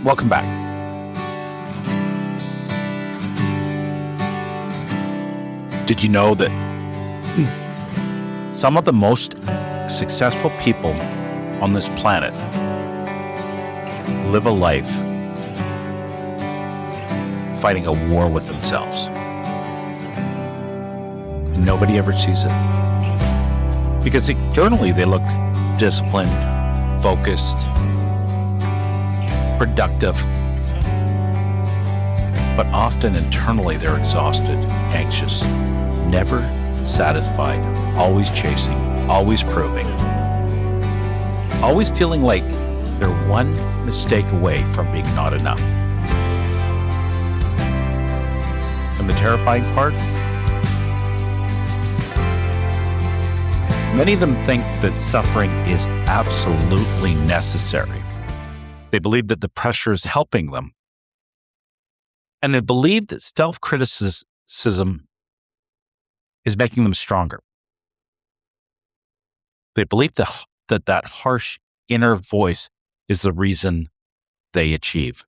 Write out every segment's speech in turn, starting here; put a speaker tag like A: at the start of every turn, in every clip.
A: Welcome back. Did you know that some of the most successful people on this planet live a life fighting a war with themselves? Nobody ever sees it. Because externally they look disciplined, focused, productive, but often internally they're exhausted, anxious, never satisfied, always chasing, always proving, always feeling like they're one mistake away from being not enough. And the terrifying part? Many of them think that suffering is absolutely necessary. They believe that the pressure is helping them. And they believe that self-criticism is making them stronger. They believe that harsh inner voice is the reason they achieve.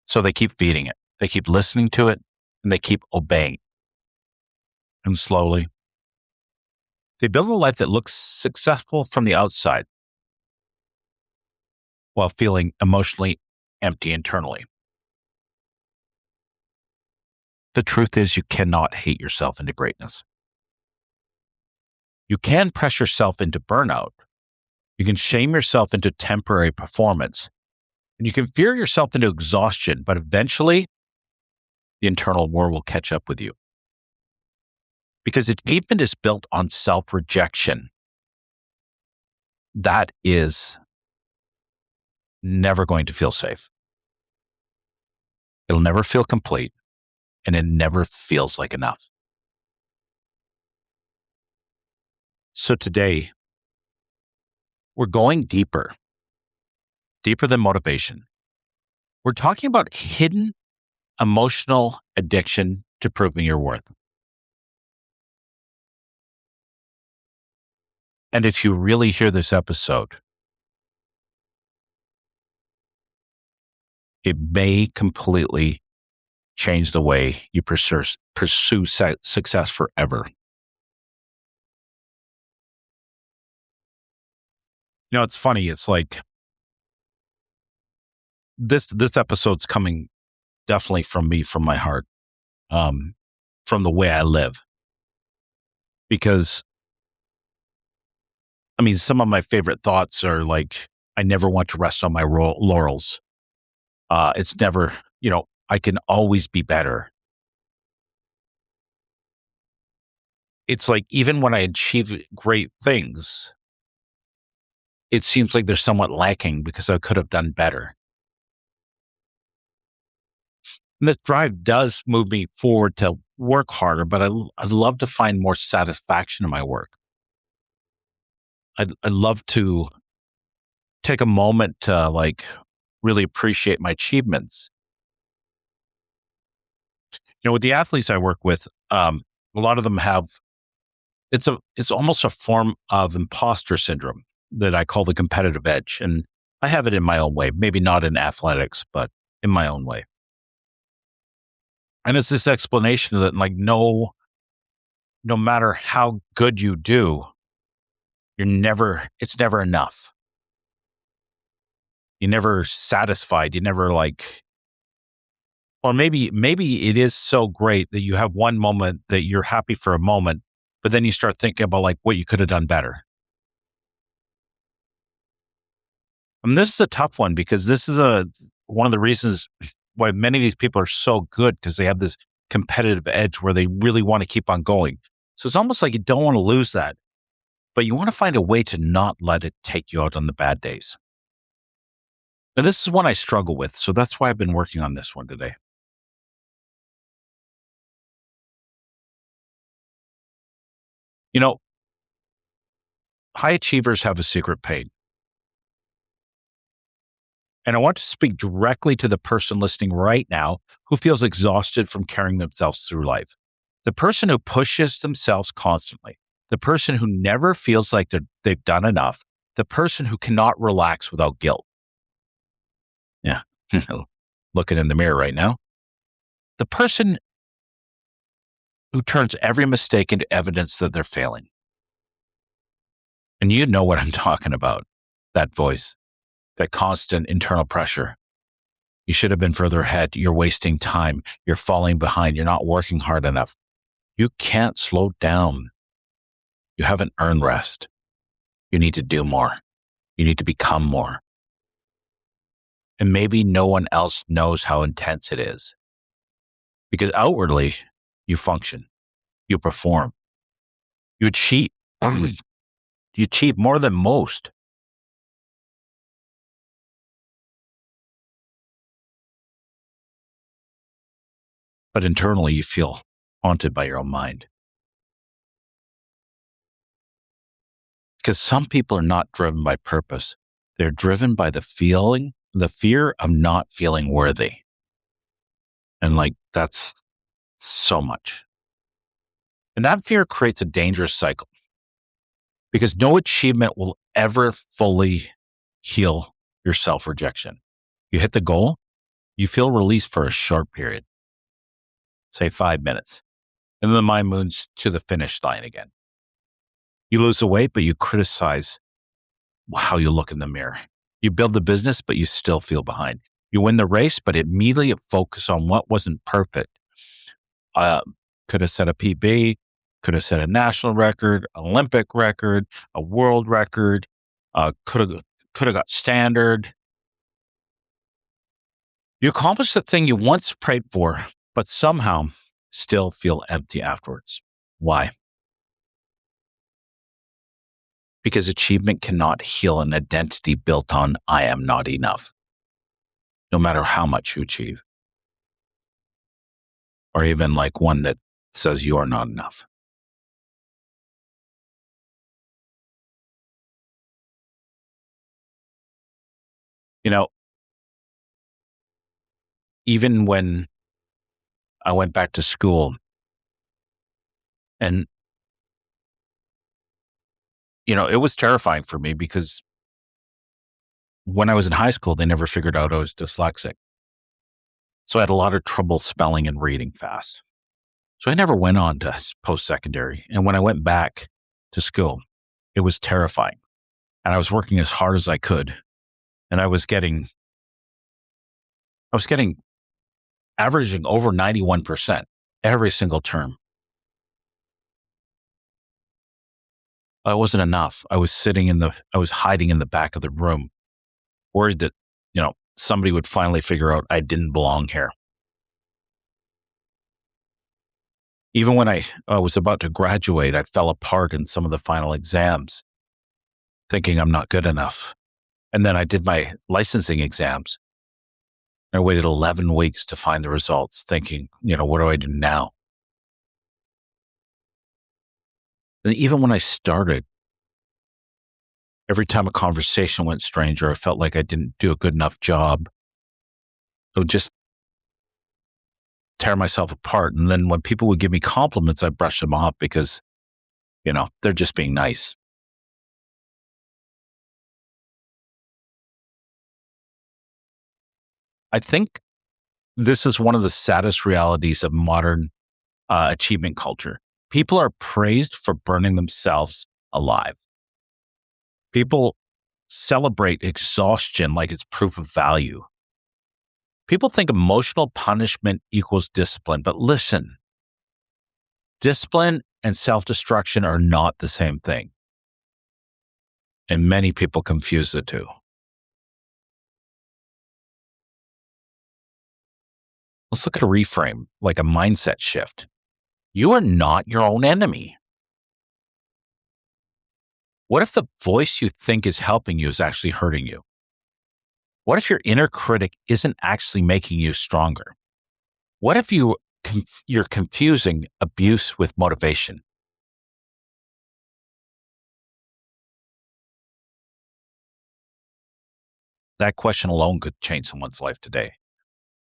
A: So they keep feeding it. They keep listening to it, and they keep obeying. And slowly, they build a life that looks successful from the outside while feeling emotionally empty internally. The truth is, you cannot hate yourself into greatness. You can press yourself into burnout. You can shame yourself into temporary performance. And you can fear yourself into exhaustion, but eventually, the internal war will catch up with you. Because achievement is built on self-rejection. That is never going to feel safe. It'll never feel complete, and it never feels like enough. So today, we're going deeper than motivation. We're talking about hidden emotional addiction to proving your worth. And if you really hear this episode, it may completely change the way you pursue success forever. You know, it's funny. It's like this episode's coming definitely from me, from my heart, from the way I live. Because, I mean, some of my favorite thoughts are like, I never want to rest on my laurels. It's never, I can always be better. It's like, even when I achieve great things, it seems like they're somewhat lacking because I could have done better. And this drive does move me forward to work harder, but I'd love to find more satisfaction in my work. I'd love to take a moment to really appreciate my achievements. With the athletes I work with, a lot of them have, it's almost a form of imposter syndrome that I call the competitive edge. And I have it in my own way, maybe not in athletics, but in my own way. And it's this explanation that no matter how good you do, it's never enough. You're never satisfied. You never or maybe it is so great that you have one moment that you're happy for a moment, but then you start thinking about what you could have done better. And this is a tough one because this is one of the reasons why many of these people are so good, because they have this competitive edge where they really want to keep on going. So it's almost like you don't want to lose that, but you want to find a way to not let it take you out on the bad days. And this is one I struggle with, so that's why I've been working on this one today. High achievers have a secret pain. And I want to speak directly to the person listening right now who feels exhausted from carrying themselves through life. The person who pushes themselves constantly. The person who never feels like they've done enough. The person who cannot relax without guilt. Yeah. Looking in the mirror right now. The person who turns every mistake into evidence that they're failing. And you know what I'm talking about. That voice, that constant internal pressure. You should have been further ahead. You're wasting time. You're falling behind. You're not working hard enough. You can't slow down. You haven't earned rest. You need to do more. You need to become more. And maybe no one else knows how intense it is. Because outwardly, you function, you perform, you achieve, you achieve more than most. But internally, you feel haunted by your own mind. Because some people are not driven by purpose. They're driven by the fear of not feeling worthy. And like, that's so much. And that fear creates a dangerous cycle because no achievement will ever fully heal your self rejection. You hit the goal, you feel released for a short period, say 5 minutes, and then the mind moves to the finish line again. You lose the weight, but you criticize how you look in the mirror. You build the business, but you still feel behind. You win the race, but immediately focus on what wasn't perfect. Could have set a PB, could have set a national record, Olympic record, a world record, could have got standard. You accomplish the thing you once prayed for, but somehow still feel empty afterwards. Why? Because achievement cannot heal an identity built on I am not enough, no matter how much you achieve. Or even like one that says you are not enough. You know, even when I went back to school and, it was terrifying for me because when I was in high school, they never figured out I was dyslexic. So I had a lot of trouble spelling and reading fast. So I never went on to post-secondary. And when I went back to school, it was terrifying. And I was working as hard as I could. And I was getting averaging over 91% every single term. It wasn't enough. I was hiding in the back of the room, worried that, somebody would finally figure out I didn't belong here. Even when I was about to graduate, I fell apart in some of the final exams, thinking I'm not good enough. And then I did my licensing exams. I waited 11 weeks to find the results, thinking, what do I do now? And even when I started, every time a conversation went strange or I felt like I didn't do a good enough job, I would just tear myself apart. And then when people would give me compliments, I brush them off because, they're just being nice. I think this is one of the saddest realities of modern achievement culture. People are praised for burning themselves alive. People celebrate exhaustion like it's proof of value. People think emotional punishment equals discipline, but listen, discipline and self-destruction are not the same thing. And many people confuse the two. Let's look at a reframe, like a mindset shift. You are not your own enemy. What if the voice you think is helping you is actually hurting you? What if your inner critic isn't actually making you stronger? What if you're confusing abuse with motivation? That question alone could change someone's life today.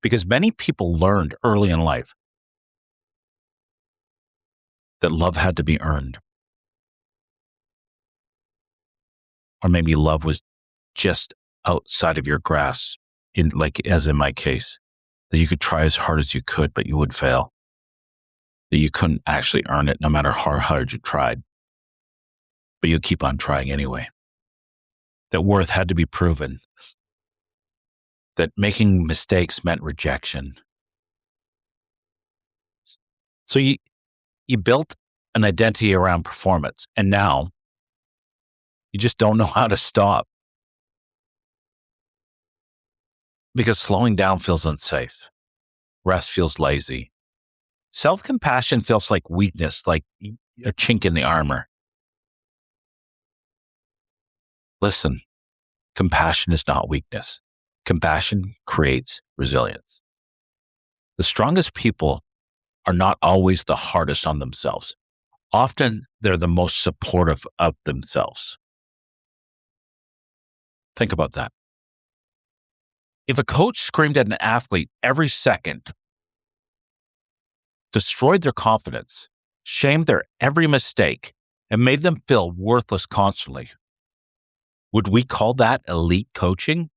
A: Because many people learned early in life that love had to be earned. Or maybe love was just outside of your grasp. as in my case, that you could try as hard as you could, but you would fail, that you couldn't actually earn it no matter how hard you tried, but you keep on trying anyway, that worth had to be proven, that making mistakes meant rejection. So you built an identity around performance, and now you just don't know how to stop because slowing down feels unsafe. Rest feels lazy. Self-compassion feels like weakness, like a chink in the armor. Listen, compassion is not weakness. Compassion creates resilience. The strongest people are not always the hardest on themselves. Often, they're the most supportive of themselves. Think about that. If a coach screamed at an athlete every second, destroyed their confidence, shamed their every mistake, and made them feel worthless constantly, would we call that elite coaching?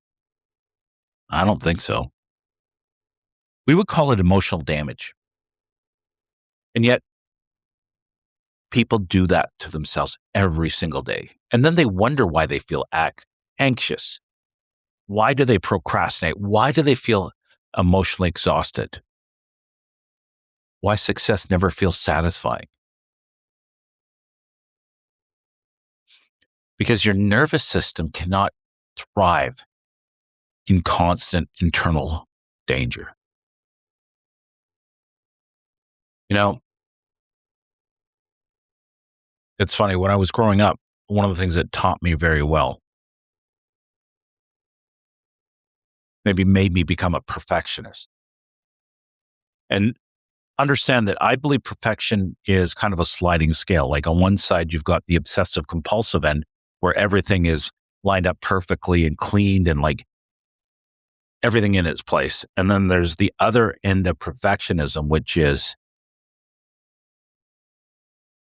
A: I don't think so. We would call it emotional damage. And yet, people do that to themselves every single day. And then they wonder why they feel anxious. Why do they procrastinate? Why do they feel emotionally exhausted? Why success never feels satisfying? Because your nervous system cannot thrive in constant internal danger. You know, it's funny, when I was growing up, one of the things that taught me very well, maybe made me become a perfectionist. And understand that I believe perfection is kind of a sliding scale. Like on one side, you've got the obsessive compulsive end where everything is lined up perfectly and cleaned and like everything in its place. And then there's the other end of perfectionism, which is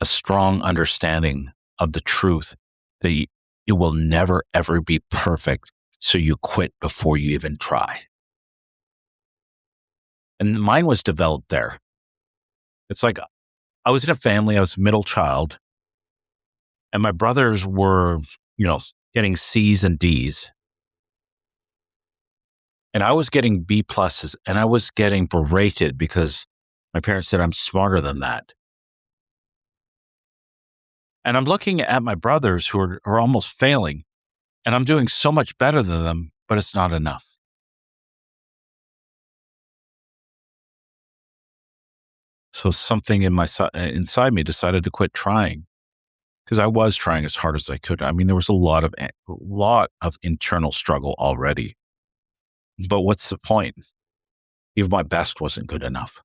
A: a strong understanding of the truth that it will never, ever be perfect. So you quit before you even try. And mine was developed there. It's like I was in a family, I was a middle child, and my brothers were, getting C's and D's. And I was getting B pluses and I was getting berated because my parents said I'm smarter than that. And I'm looking at my brothers who are almost failing, and I'm doing so much better than them, but it's not enough. So something inside me decided to quit trying because I was trying as hard as I could. I mean, there was a lot of internal struggle already. But what's the point? Even my best wasn't good enough.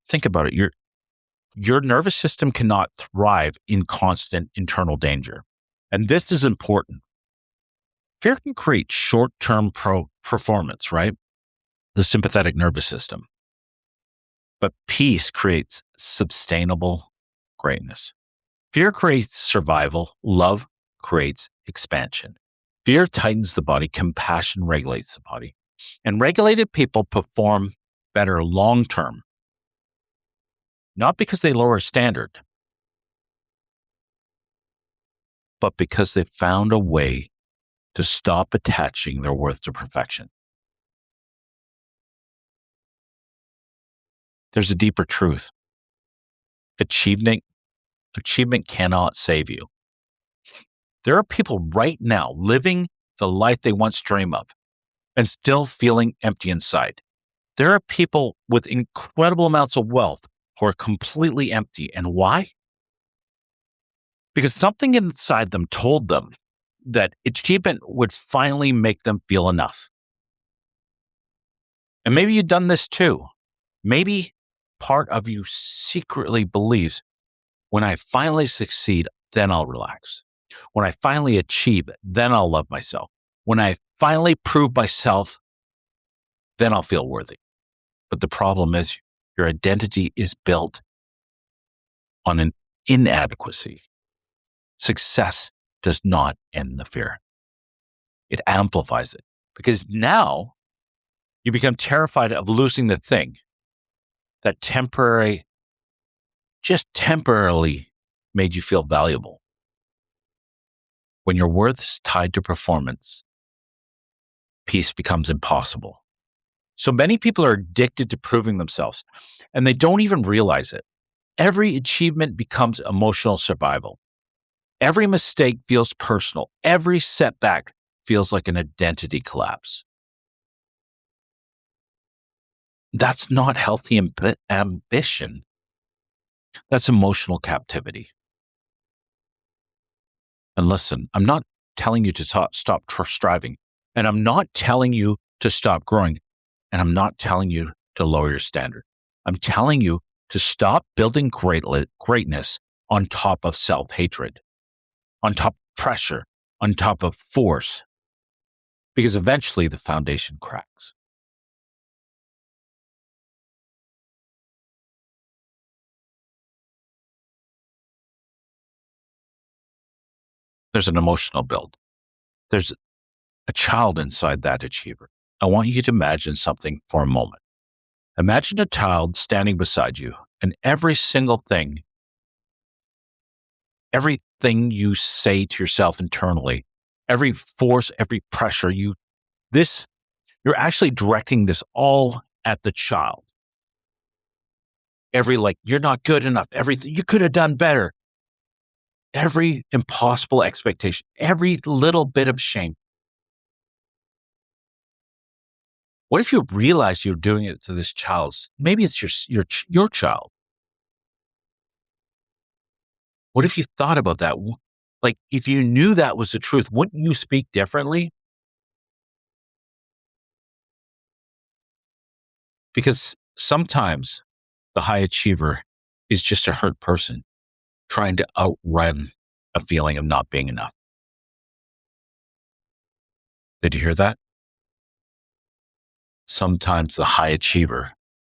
A: Think about it. Your nervous system cannot thrive in constant internal danger. And this is important. Fear can create short-term performance, right? The sympathetic nervous system. But peace creates sustainable greatness. Fear creates survival. Love creates expansion. Fear tightens the body. Compassion regulates the body. And regulated people perform better long-term. Not because they lower a standard, but because they found a way to stop attaching their worth to perfection. There's a deeper truth. Achievement cannot save you. There are people right now living the life they once dreamed of and still feeling empty inside. There are people with incredible amounts of wealth who are completely empty. And why? Because something inside them told them that achievement would finally make them feel enough. And maybe you've done this too. Maybe part of you secretly believes, when I finally succeed, then I'll relax. When I finally achieve, then I'll love myself. When I finally prove myself, then I'll feel worthy. But the problem is your identity is built on an inadequacy. Success does not end the fear. It amplifies it because now you become terrified of losing the thing that just temporarily made you feel valuable. When your worth is tied to performance, peace becomes impossible. So many people are addicted to proving themselves and they don't even realize it. Every achievement becomes emotional survival. Every mistake feels personal. Every setback feels like an identity collapse. That's not healthy ambition. That's emotional captivity. And listen, I'm not telling you to stop striving, and I'm not telling you to stop growing, and I'm not telling you to lower your standard. I'm telling you to stop building greatness on top of self-hatred, on top of pressure, on top of force, because eventually the foundation cracks. There's an emotional build. There's a child inside that achiever. I want you to imagine something for a moment. Imagine a child standing beside you, and everything you say to yourself internally, every force, every pressure, you're actually directing this all at the child. Every you're not good enough, everything you could have done better, every impossible expectation, every little bit of shame. What if you realize you're doing it to this child's? Maybe it's your child. What if you thought about that? Like, if you knew that was the truth, wouldn't you speak differently? Because sometimes the high achiever is just a hurt person trying to outrun a feeling of not being enough. Did you hear that? Sometimes the high achiever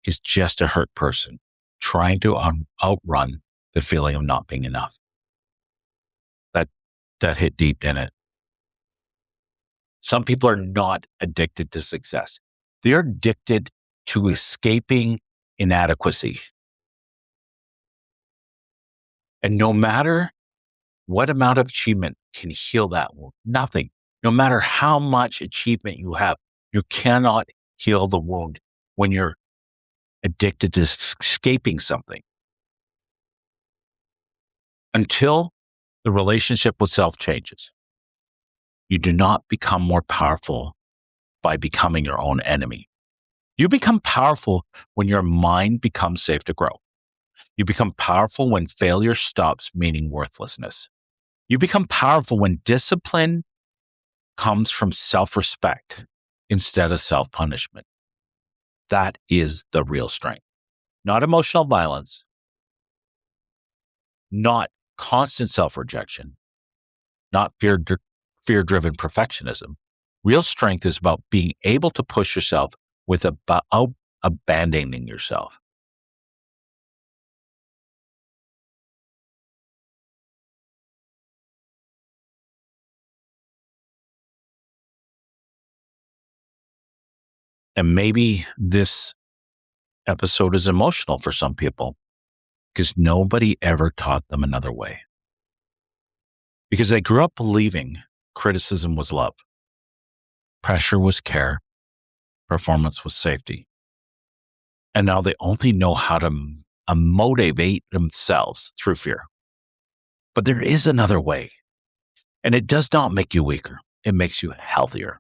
A: is just a hurt person trying to outrun the feeling of not being enough. That hit deep, didn't it? Some people are not addicted to success. They're addicted to escaping inadequacy. And no matter what amount of achievement can heal that wound, nothing. No matter how much achievement you have, you cannot heal the wound when you're addicted to escaping something. Until the relationship with self changes, you do not become more powerful by becoming your own enemy. You become powerful when your mind becomes safe to grow. You become powerful when failure stops meaning worthlessness. You become powerful when discipline comes from self-respect instead of self-punishment. That is the real strength. Not emotional violence, not constant self-rejection, not fear-driven perfectionism. Real strength is about being able to push yourself without abandoning yourself. And maybe this episode is emotional for some people because nobody ever taught them another way. Because they grew up believing criticism was love, pressure was care, performance was safety. And now they only know how to motivate themselves through fear. But there is another way, and it does not make you weaker. It makes you healthier.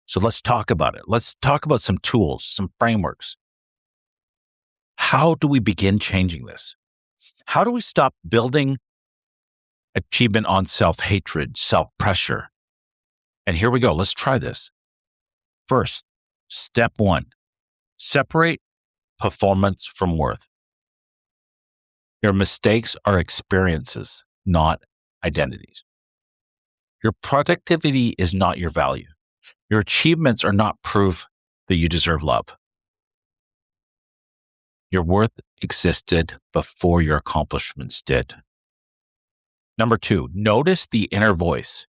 A: So let's talk about it. Let's talk about some tools, some frameworks. How do we begin changing this? How do we stop building achievement on self-hatred, self-pressure? And here we go. Let's try this. First, step one, separate performance from worth. Your mistakes are experiences, not identities. Your productivity is not your value. Your achievements are not proof that you deserve love. Your worth existed before your accomplishments did. Number two, notice the inner voice.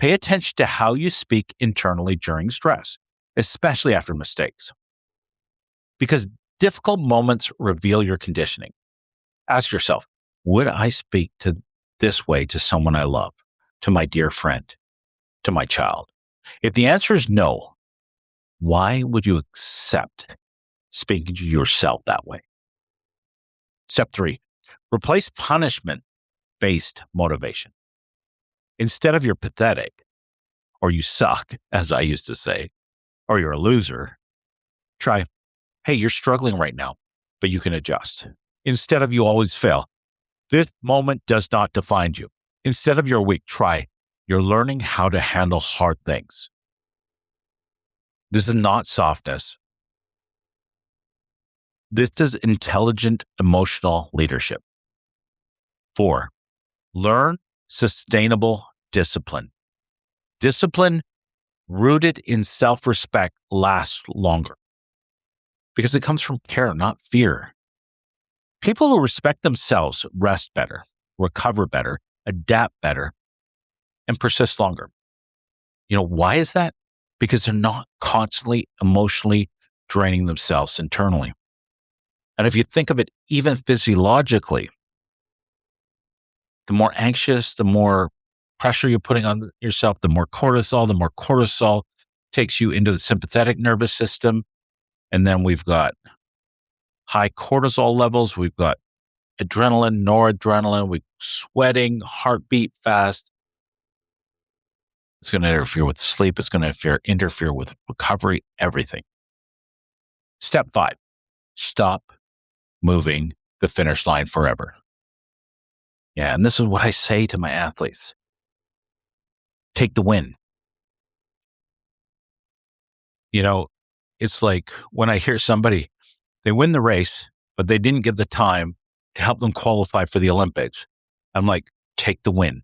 A: Pay attention to how you speak internally during stress, especially after mistakes, because difficult moments reveal your conditioning. Ask yourself, would I speak to this way to someone I love, to my dear friend, to my child? If the answer is no, why would you accept speaking to yourself that way? Step 3, replace punishment-based motivation. Instead of you're pathetic, or you suck, as I used to say, or you're a loser, try, hey, you're struggling right now, but you can adjust. Instead of you always fail, this moment does not define you. Instead of you're weak, try, you're learning how to handle hard things. This is not softness. This is intelligent emotional leadership. 4, learn sustainable discipline. Discipline rooted in self-respect lasts longer because it comes from care, not fear. People who respect themselves rest better, recover better, adapt better, and persist longer. You know, why is that? Because they're not constantly emotionally draining themselves internally. And if you think of it even physiologically, the more anxious, the more pressure you're putting on yourself, the more cortisol takes you into the sympathetic nervous system. And then we've got high cortisol levels. We've got adrenaline, noradrenaline, we're sweating, heartbeat fast. It's going to interfere with sleep. It's going to interfere with recovery, everything. Step 5, stop moving the finish line forever. Yeah, and this is what I say to my athletes. Take the win. You know, it's like when I hear somebody, they win the race, but they didn't get the time to help them qualify for the Olympics. I'm like, take the win.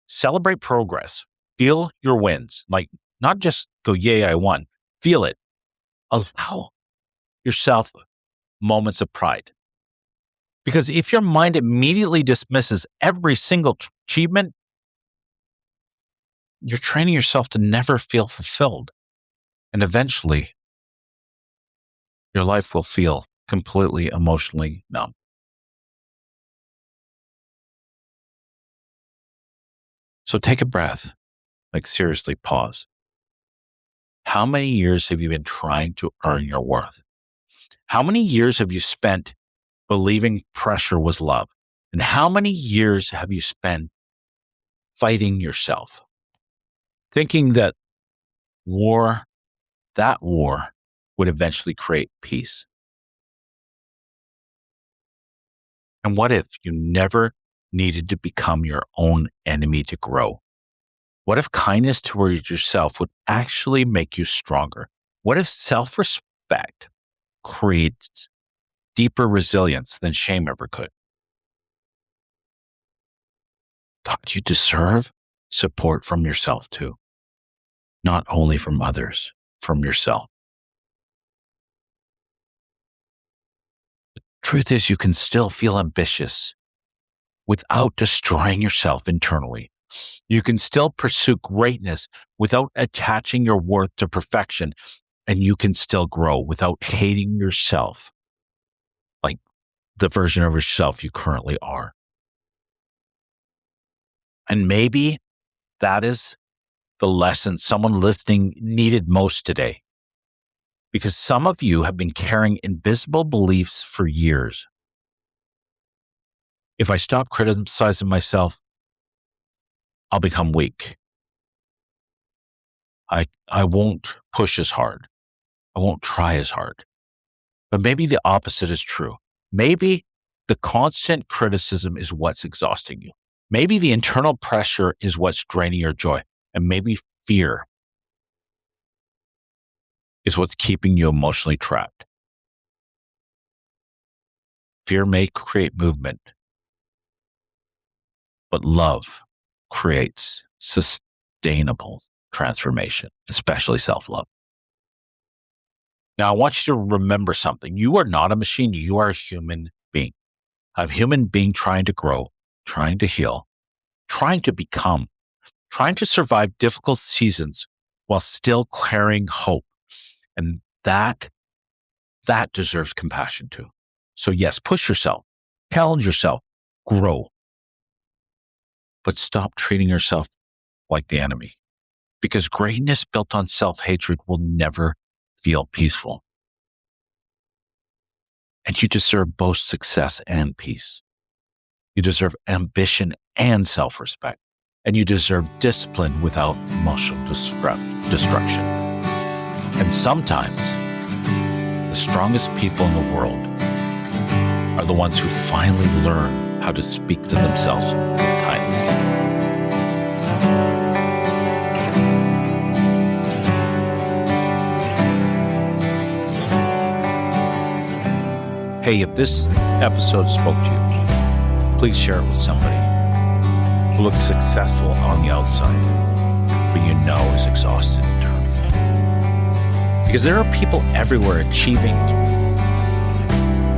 A: Celebrate progress. Feel your wins. Like, not just go, yay, I won. Feel it. Allow yourself moments of pride. Because if your mind immediately dismisses every single achievement, you're training yourself to never feel fulfilled. And eventually, your life will feel completely emotionally numb. So take a breath. Like, seriously, pause. How many years have you been trying to earn your worth? How many years have you spent believing pressure was love? And how many years have you spent fighting yourself? Thinking that war would eventually create peace. And what if you never needed to become your own enemy to grow? What if kindness towards yourself would actually make you stronger? What if self-respect creates deeper resilience than shame ever could? God, you deserve support from yourself too. Not only from others, from yourself. The truth is, you can still feel ambitious without destroying yourself internally. You can still pursue greatness without attaching your worth to perfection, and you can still grow without hating yourself like the version of yourself you currently are. And maybe that is the lesson someone listening needed most today. Because some of you have been carrying invisible beliefs for years. If I stop criticizing myself, I'll become weak. I won't push as hard. I won't try as hard. But maybe the opposite is true. Maybe the constant criticism is what's exhausting you. Maybe the internal pressure is what's draining your joy. And maybe fear is what's keeping you emotionally trapped. Fear may create movement, but love creates sustainable transformation, especially self-love. Now, I want you to remember something. You are not a machine. You are a human being. A human being trying to grow, trying to heal, trying to become, trying to survive difficult seasons while still carrying hope. And that deserves compassion too. So yes, push yourself, challenge yourself, grow, but stop treating yourself like the enemy, because greatness built on self-hatred will never feel peaceful. And you deserve both success and peace. You deserve ambition and self-respect. And you deserve discipline without emotional destruction. And sometimes the strongest people in the world are the ones who finally learn how to speak to themselves with kindness. Hey, if this episode spoke to you, please share it with somebody who looks successful on the outside, but you know is exhausted internally. Because there are people everywhere achieving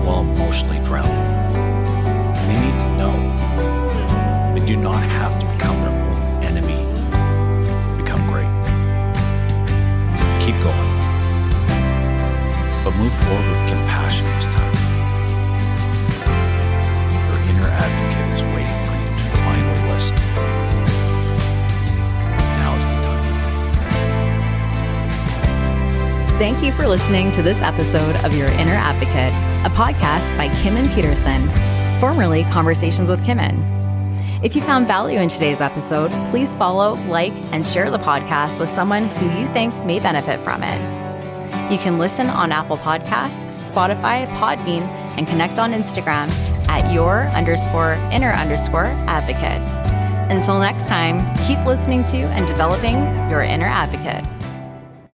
A: while emotionally drowning. And they need to know they do not have to become their own enemy to become great. Keep going, but move forward with compassion this time. Your inner advocate is waiting for you to finally listen. Now is the time.
B: Thank you for listening to this episode of Your Inner Advocate, a podcast by Kimen Peterson, formerly Conversations with Kimen. If you found value in today's episode, please follow, like, and share the podcast with someone who you think may benefit from it. You can listen on Apple Podcasts, Spotify, Podbean, and connect on Instagram at your_inner_advocate. Until next time, keep listening to and developing your inner advocate.